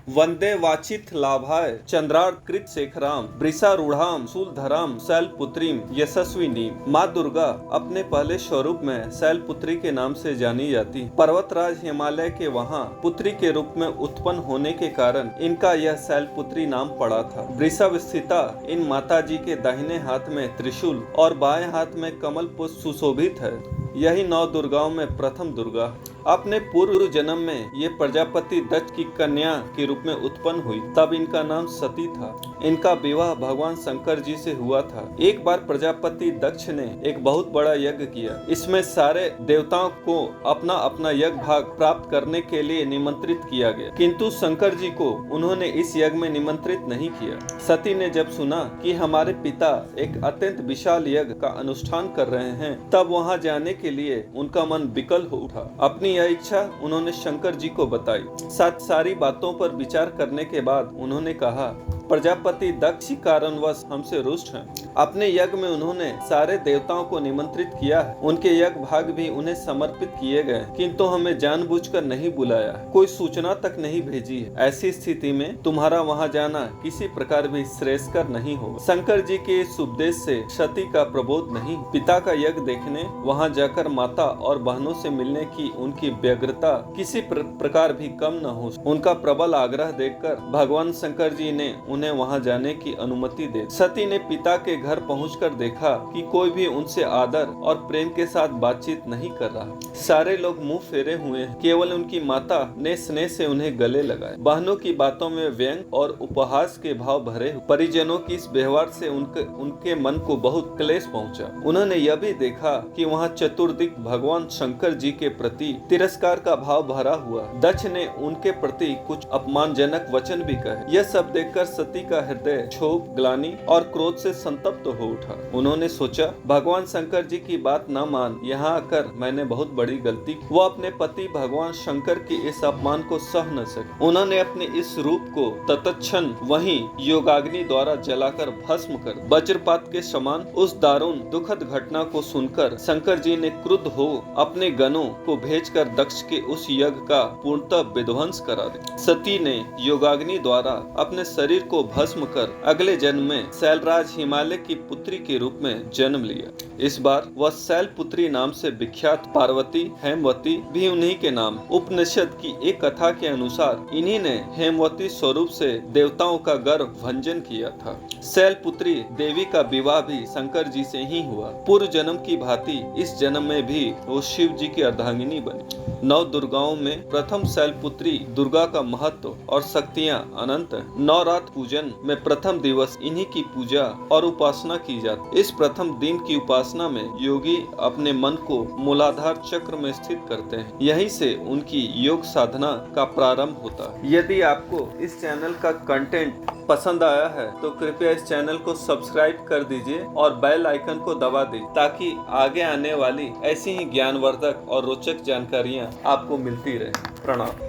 वंदे वाचित लाभाय चंद्रार्कृत शेखराम वृषारूढ़ाम शूलधराम शैलपुत्रीम यशस्विनी। माँ दुर्गा अपने पहले स्वरूप में शैलपुत्री के नाम से जानी जाती। पर्वतराज हिमालय के वहाँ पुत्री के रूप में उत्पन्न होने के कारण इनका यह शैलपुत्री नाम पड़ा था। वृषभ स्थिता इन माताजी के दाहिने हाथ में त्रिशूल और बाएं हाथ में कमल पुष्प सुशोभित है। यही 9 दुर्गाओं में प्रथम दुर्गा। अपने पूर्व जन्म में ये प्रजापति दक्ष की कन्या के रूप में उत्पन्न हुई, तब इनका नाम सती था। इनका विवाह भगवान शंकर जी से हुआ था। एक बार प्रजापति दक्ष ने एक बहुत बड़ा यज्ञ किया। इसमें सारे देवताओं को अपना अपना यज्ञ भाग प्राप्त करने के लिए निमंत्रित किया गया, किंतु शंकर जी को उन्होंने इस यज्ञ में निमंत्रित नहीं किया। सती ने जब सुना कि हमारे पिता एक अत्यंत विशाल यज्ञ का अनुष्ठान कर रहे हैं, तब वहां जाने के लिए उनका मन विकल हो उठा। अपनी यह इच्छा उन्होंने शंकर जी को बताई। सारी बातों पर विचार करने के बाद उन्होंने कहा, प्रजापति दक्ष कारणवश हमसे रुष्ट हैं। अपने यज्ञ में उन्होंने सारे देवताओं को निमंत्रित किया है, उनके यज्ञ भाग भी उन्हें समर्पित किए गए, किंतु हमें जानबूझकर नहीं बुलाया, कोई सूचना तक नहीं भेजी है। ऐसी स्थिति में तुम्हारा वहां जाना किसी प्रकार भी श्रेयस्कर नहीं होगा। शंकर जी के इस उपदेश से सती का प्रबोध नहीं। पिता का यज्ञ देखने वहां जाकर माता और बहनों से मिलने की उनकी व्यग्रता किसी प्रकार भी कम न हो। उनका प्रबल आग्रह देखकर भगवान शंकर जी ने उन्हें वहां जाने की अनुमति दे। सती ने पिता के घर पहुंचकर देखा कि कोई भी उनसे आदर और प्रेम के साथ बातचीत नहीं कर रहा। सारे लोग मुंह फेरे हुए हैं। केवल उनकी माता ने स्नेह से उन्हें गले लगाए। बहनों की बातों में व्यंग और उपहास के भाव भरे। परिजनों की इस व्यवहार से उनके मन को बहुत क्लेश पहुंचा। उन्होंने यह भी देखा कि वहां चतुर्दिक भगवान शंकर जी के प्रति तिरस्कार का भाव भरा हुआ। दक्ष ने उनके प्रति कुछ अपमानजनक वचन भी कहे। यह सब देखकर सती का हृदय क्षोभ, ग्लानि और क्रोध से संतप्त हो उठा। उन्होंने सोचा, भगवान शंकर जी की बात न मान यहाँ आकर मैंने बहुत बड़ी गलती की। वो अपने पति भगवान शंकर के इस अपमान को सह न सके। उन्होंने अपने इस रूप को तत्क्षण वहीं योगाग्नि द्वारा जलाकर भस्म कर वज्रपात के समान। उस दारुण दुखद घटना को सुनकर शंकर जी ने क्रुद्ध हो अपने गणों को भेजकर दक्ष के उस यज्ञ का पूर्णतः विध्वंस करा दिया। सती ने योगाग्नि द्वारा अपने शरीर को भस्म कर अगले जन्म में शैलराज हिमालय की पुत्री के रूप में जन्म लिया। इस बार वह शैलपुत्री नाम से विख्यात पार्वती हेमवती भी उन्हीं के नाम। उपनिषद की एक कथा के अनुसार इन्हीं ने हेमवती स्वरूप से देवताओं का गर्व भंजन किया था। शैलपुत्री देवी का विवाह भी शंकर जी से ही हुआ। पूर्व जन्म की भांति इस जन्म में भी वो शिव जी की अर्धांगिनी बनी। 9 दुर्गाओं में प्रथम शैलपुत्री दुर्गा का महत्व और शक्तियाँ अनंत है। 9 रात पूजन में प्रथम दिवस इन्हीं की पूजा और उपासना की जाती। इस प्रथम दिन की उपासना में योगी अपने मन को मूलाधार चक्र में स्थित करते हैं। यहीं से उनकी योग साधना का प्रारंभ होता है। यदि आपको इस चैनल का कंटेंट पसंद आया है तो कृपया इस चैनल को सब्सक्राइब कर दीजिए और बेल आइकन को दबा दीजिए, ताकि आगे आने वाली ऐसी ही ज्ञानवर्धक और रोचक जानकारियाँ आपको मिलती रहे। प्रणाम।